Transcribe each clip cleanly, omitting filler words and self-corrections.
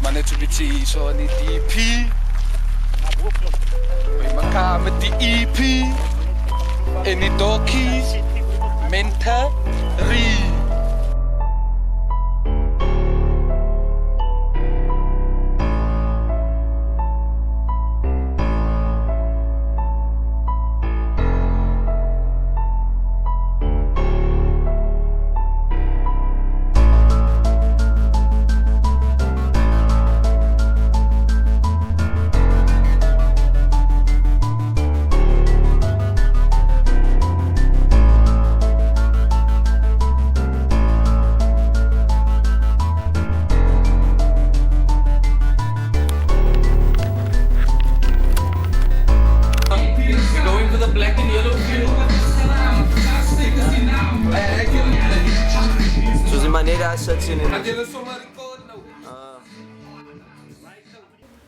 maar net zo beetje zo in die DP. Met elkaar met die EP. En die dokie. Mentary. Zoals die manier zit zien in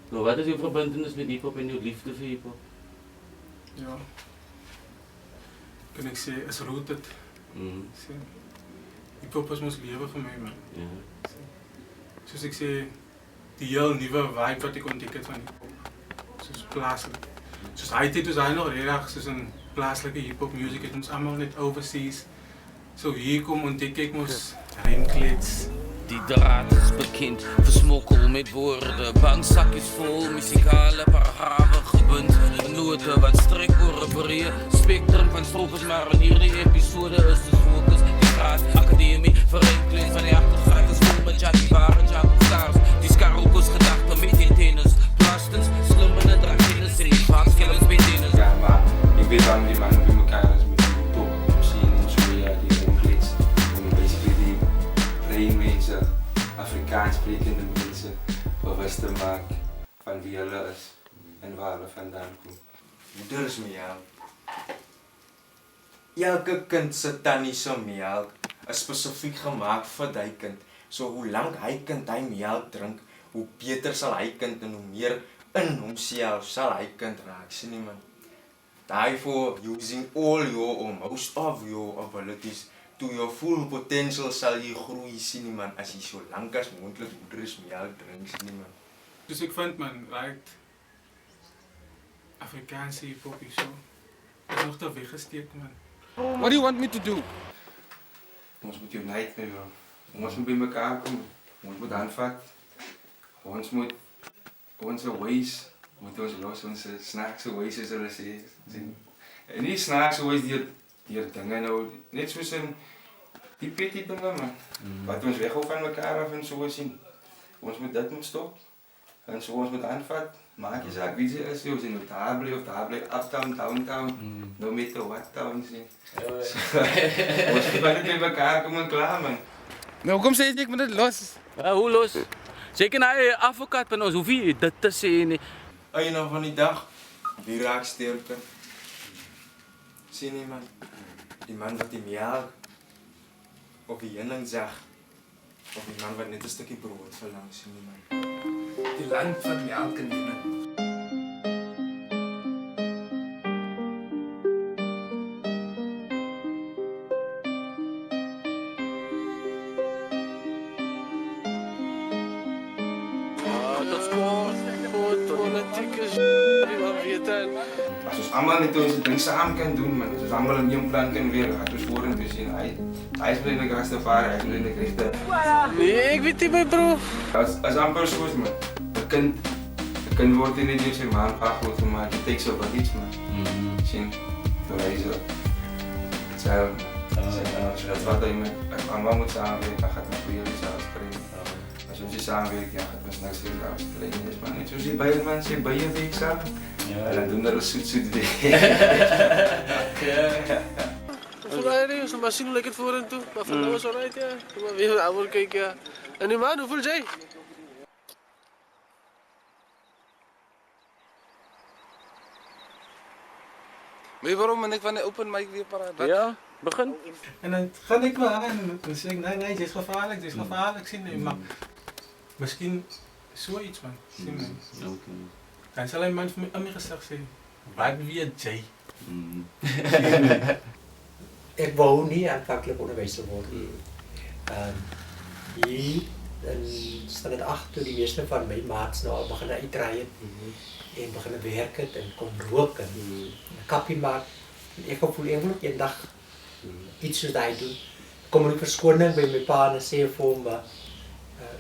Nou, wat is uw verbintenis met hip-hop en uw liefde voor hip-hop? Ja, kan ik zeggen, is rooted. Hip-hop is ons leven voor mij, man. Ja. Zoals ik zei, die heel nieuwe vibe wat ik ontdekt heb van hip-hop. Zoals plaatselijk. Zoals hij tijd was hij nog heel erg zoals een plaatselijke hip-hop music. Het was allemaal net overseas. Zo hier kom ontdek ik moest rijmklets. Die draad is bekend, versmokkel met woorden. Bankzakjes vol, muzikale paragrafen gebunt. Noten wat strekwoorden breien. Spectrum van strofes, maar in hierdie episode is de focus. Die straat, academie, verenkling van die achtergraad is vol met Jackie Waren, Jackie Stars. Die skarokos gedachten met die tennis. Plastens, slimmende drakennis en die vaakskillers met tennis. Ja, maar ik weet waarom die mannen bij elkaar is met die top zien en zo, ja, die rijmklets. Basically die rijmmensen, Afrikaans sprekende mensen, bewust te maken van wie hulle is en waar hulle vandaan komen. Moeder is melk. Elke kind se tannie se melk is spesifiek gemaak vir die kind. So hoe lank hy kind hy melk drink, hoe beter sal hy kind en hoe meer in homself sal hy kind raak, sien nie man. Therefore, using all your or most of your abilities to your full potential sal jy groei, sien nie man, as jy so lank as moontlik moeder is melk drink, sien nie man. Dus ik vind man, right, Afrikaanse hip-hop is zo. Is nog te weggesteekt man. What do you want me to do? Ons moet unite mee, bro. Ons moet bij elkaar komen. Ons moet aanvat. Ons moet onze ways moet ons los, onze snaakse ways is hulle sê. En nie snaakse ways die dinge nou, net soos in die petty dinge man. Wat ons weghou van mekaar af en so sien. Ons moet stop. En so ons moet aanvat. Maak je zaak, wie ze is, joh, zijn notable of table, uptown, downtown, no matter what town zijn. Ons moet het bij elkaar komen klaar man. Nou, kom zeg ik me dat los. Hoe los? Zeker naar je advocaat van ons, hoef je dat te zien. Einde van die dag, wie raakt sterker? Sien jy man, die man wat die melk of die heuning zag, of die man wat net 'n stukkie brood verlang, sien jy man. Die land van melk en heuning. Dat sport, politiek is wat weet je. Als ons allemaal niet onze ding samen kan doen, man. Als ons allemaal een nieuw plan kunnen weer, gaat ons voren zien. Hij is in de Rastafari, hij is in de Christen. Nee, ik weet niet meer bro. Als amper zo is, man. Een kind wordt in de zijn maan groot gemaakt. Het takes over iets, man. Zien, door hij zo. Hetzelfde. Dat is wat hij met allemaal moet samenwerken, dan gaat het voor jullie zelfs springen. Als je samenwerkt, ja, gaat het niks in de springen is, man. Net zoals die beide mensen bij je week samen. En dan doen we dat zoet dingen. Volgens mij maar zien hoe ik het voor en toe. Maar van nou is alright, ja. Maar weer ouder kijken, ja. En nu man, hoe voel jij? Weet je waarom ben ik van de open mic weer paraat? Ja, begin. En dan ga ik wel aan. Dan zeg ik, nee, dit is gevaarlijk, dit is gevaarlijk. Zie je, maar misschien zoiets, man. Zie je, dan zal een man van mij gezegd zijn, wat weet jij? Ik wou niet aanvankelijk onderwijzer worden. Hier in standaard 8 toe die meeste van my maats nou al begin uitdraai het en begin werk het en kon rook en 'n kappie maak. En ek voel ek wil eendag iets soos daai doen. Kom in verskoning by my pa en sê vir hom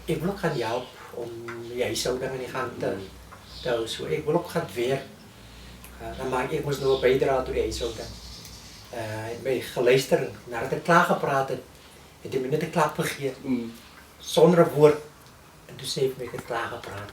ek wil ook gaan help om die huishouding aan die gang te hou. So ek wil ook gaan werk. Dan maak ek mos nou 'n bydrae tot die huishouding. Het my geluister nadat ek klaar gepraat het hy my net 'n klap gegee sonder 'n woord en toe sê ek my het klaar gepraat.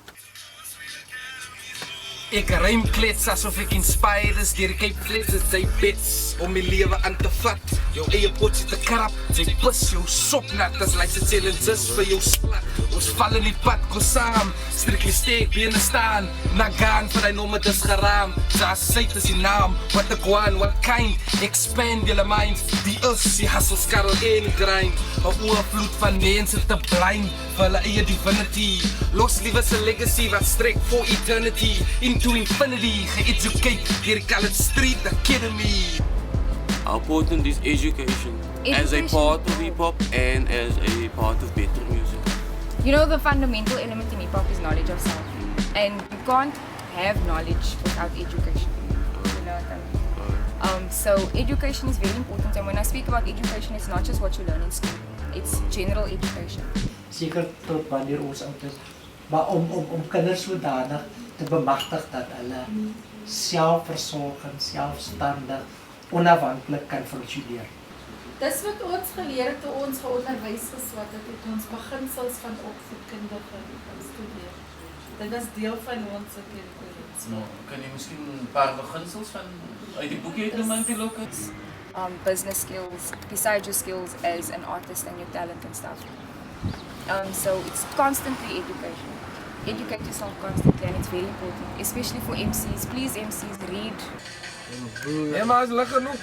Ek ruim klets asof ek inspired is deur Cape Flats en sy bits om my lewe aan te vat. Jou eie potjie te krap, sy bus jou sop nat as lyk se challenges vir jou slat. Ons val in die pad, go saam, strictly steek, bene staan, nagaan vir die nomme dis geraam. Saas syt is die naam, what the guan, what kind, expand julle minds, die us, die hustle, skarrel en grind. 'n oorvloed van mense te blind, vir hulle eie divinity. Los liewe se legacy wat strek for eternity, into infinity, ge-educate, deur College Street Academy. How important is education as a part of hip-hop and as a part of better music? You know, the fundamental element in hip-hop is knowledge of self. And you can't have knowledge without education. You know what I mean? So education is very important. And when I speak about education, it's not just what you learn in school. It's general education. Seker tot wanneer ons oud is. Maar om kinders sodanig te bemagtig dat hulle selfversorgend, selfstandig, onafhanklik kan funksioneer. Dis wat ons geleer het toe ons geonderwys geswat het, ons beginsels van opvoedkundige gaan studeer. Dit is deel van ons kurrikulum. Nou, kan jy miskien 'n paar beginsels van uit die boekie uitnoem aan die lokals? Business skills, besides your skills as an artist and your talent and stuff. So it's constantly education. Educate yourself constantly and it's very important, especially for MCs. Please MCs, read. Ja, maar is lekker genoeg.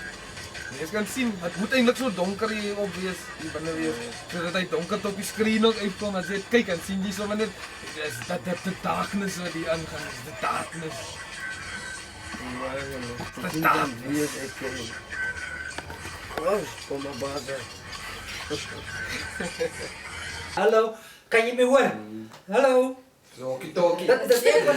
Jy kan sien, het moet eintlik so donker hier op wees, hier binne wees. Sodat hy donker op die skerm ook uitkom en jy kyk en sien jy sommer net dat the darkness wat hier aangaan, the darkness. The darkness. Kom maar baie. Hallo, kan jy my hoor? Hallo. Zokie tokie. Dat is ek wat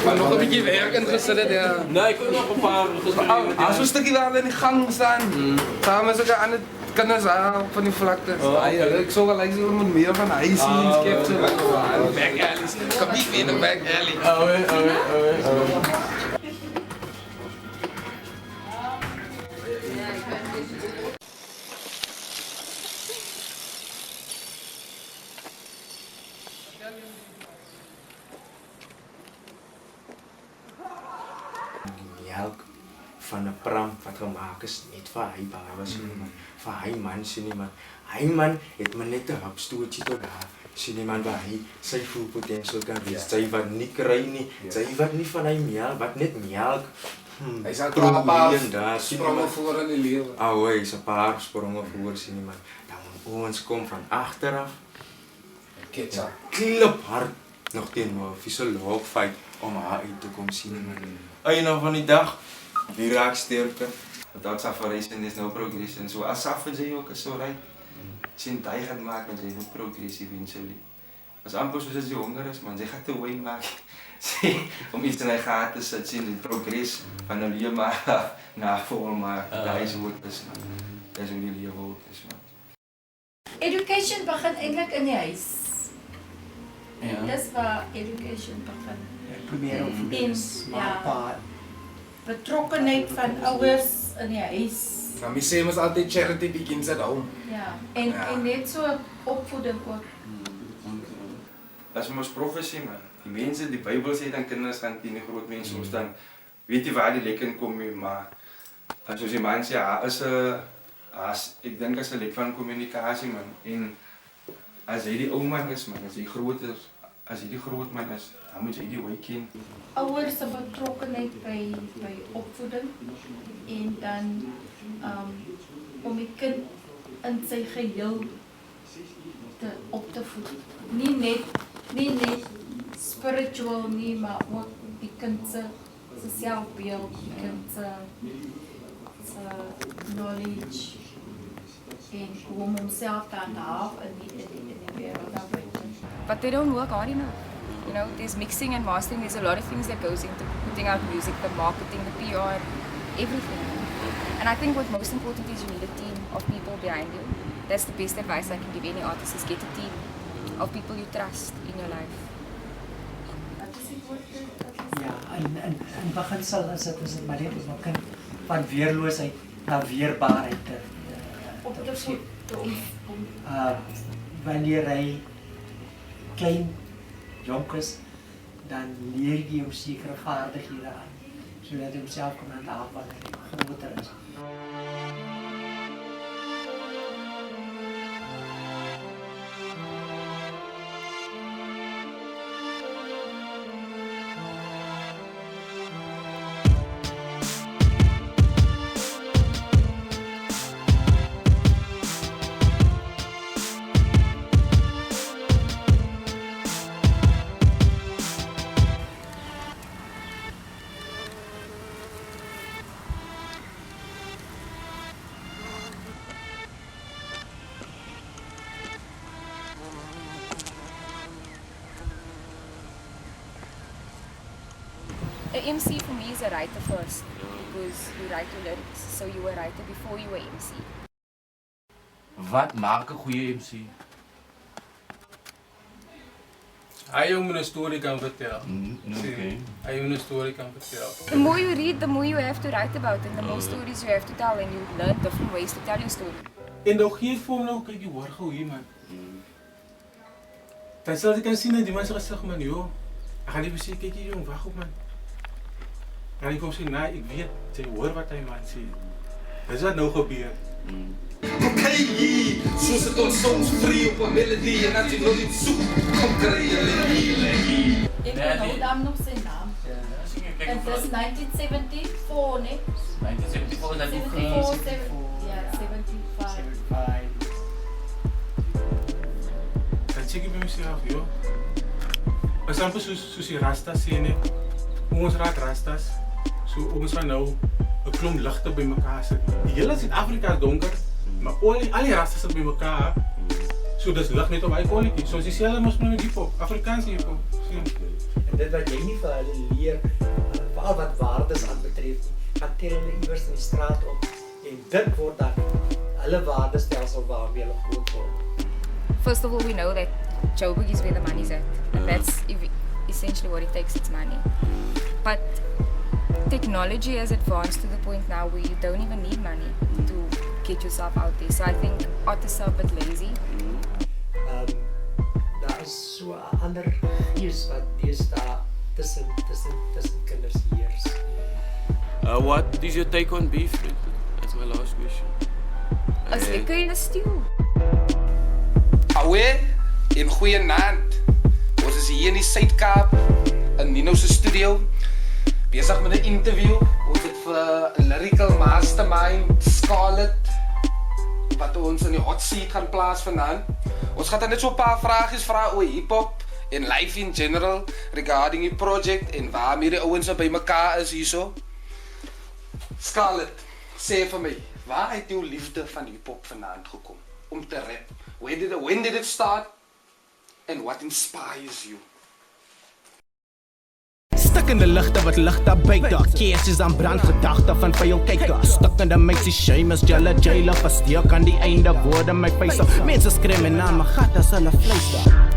Maar nog een beetje werk ingesit het, ja. Nee, ik wil nog een paar geschreven. Als zo'n stukje waar we in de gang staan, samen met zulke andere kinders van die vlakte. Ik zou wel lijken, we moeten meer van huis zien, skip zo. Back alleys, kom niet meer in de back alley. Melk van 'n pram wat gemaak is net vir hy baie sien nie man. Vir hy man sien nie man. Hy man het maar net 'n hapstootjie tot daar. Sien nie man waar hy sy full potential kan wees. Sy wat nie kry nie. Sy wat nie van hy melk, wat net melk. Hy sal klaar paar spronge voor in die lewe. Hy is 'n paar spronge voor sien nie man. Dan ons kom van agteraf. Ketsa. Klop hard nog teen my fisioloog fight om haar uit te kom sien nie man. Einde van die dag, wie raak sterker? Dat Safaration is no progression. So as Safa jy ook is so right. Sien jy gaan maak en jy moet progressie eventually. As amper soos as jy honger is, man, jy gaan te wy maak. Sê om iets in hy gat te sit, sien die progress van nou lewe maar na vol maar daai is hoe dit is man. Dis hoe die lewe ook is man. Education begin eintlik in die huis. Ja. Dis waar education begin. primêre opvoeding, maar betrokkenheid van ouers in die huis. Nou, my sê mos altyd charity begins at home. Ja, en net so opvoeding ook. Dat is mos profesie man. Die mense, die Bybel sê dan kinders gaan teen die groot mense ons dan weet jy waar die lek in kom nie, maar soos die man sê, ek dink as 'n lek van kommunikasie man. En as jy die ou man is man, as jy groot is, as jy die groot man is, dan moet jy die wy ken. Ouers se betrokkenheid by opvoeding en dan om die kind in sy geheel op te voed. Nie net spiritual nie, maar ook die kind se selfbeeld, die kind se knowledge en hoe om homself te handhaaf in die wêreld daar buite. But they don't work hard enough. You know, there's mixing and mastering, there's a lot of things that goes into putting out music, the marketing, the PR, everything. And I think what most important is you need a team of people behind you. That's the best advice I can give any artist is get a team of people you trust in your life. Ja, in beginsel is dit maar net om 'n kind van weerloosheid na weerbaarheid te skep. Wanneer hy klein jonk is, dan leer jy hom sekere vaardighede aan, sodat hy homself kan handhaaf wanneer hy groter is. An MC for me is a writer first, because you write your lyrics, so you were a writer before you were MC. Wat maak 'n goeie MC? Hy moet 'n storie kan vertel. Okay. Hy moet 'n storie kan vertel. The more you read, the more you have to write about it, the more stories you have to tell, and you learn different ways to tell your story. En dan gee ek vir hom nou, kyk jy hoor gou hier man. Dan sal jy kan sien dat die mense gesig man, joh. Ek gaan nie sê kyk hier jong, wag op man. En hy kom sê, nee, ek weet, sy hoor wat hy man sê. Dis wat nou gebeur. Okay, soos het ons soms vrie op 'n melodie en as jy nog iets soek, kom kry jy lekker. Ek onthou dan nog sy naam. En dit is 1974, nee? 1974 dat jy 75. Dan sê ek by myself, joh. Is amper soos die rastas sê net, ons raak rastas, so ons van nou 'n klomp ligte by mekaar sit. Die hele Suid-Afrika is donker, maar al die rastas sit by mekaar. So dis lig net op hy kwaliteit. Soos dieselfde mos met hiphop, Afrikaanse hiphop. En dit wat jy nie vir hulle leer, veral wat waardes aanbetref, gaan tel hulle iewers in die straat op en dit word dan hulle waardestelsel waarmee hulle groot word. First of all, we know that Joburg is where the money's at, and that's essentially what it takes, it's money. But technology has advanced to the point now where you don't even need money to get yourself out there. So I think artists are a bit lazy. Daar is so 'n ander gees wat deesdae tussen kinders heers. What is your take on beef? That's my last question. As lekker in 'n stew. Awe, in goeie naand. Ons is hier in die Suid-Kaap, in Nino se studio, besig met 'n interview. Ons het vir 'n lyrical mastermind, Scarlett, wat ons in die hot seat gaan plaas vanaand. Ons gaan dan net so 'n paar vragies vra oor hip-hop en life in general regarding die project en waarmee die ouens by mekaar is hierso. Scarlett, sê vir my, waar het jou liefde van hip-hop vanaand gekom om te rap? When did it start? And what inspires you? Stuk in de luchten wat lucht daar buiten. Keertjes aan brand, gedachten van bij jou kijken. Stuk in de meisjes, shameless, jelle, jailer. Vast die aan die einde woorden, mijn face. Mensen schreeuwen aan mijn gat als hulle fluister.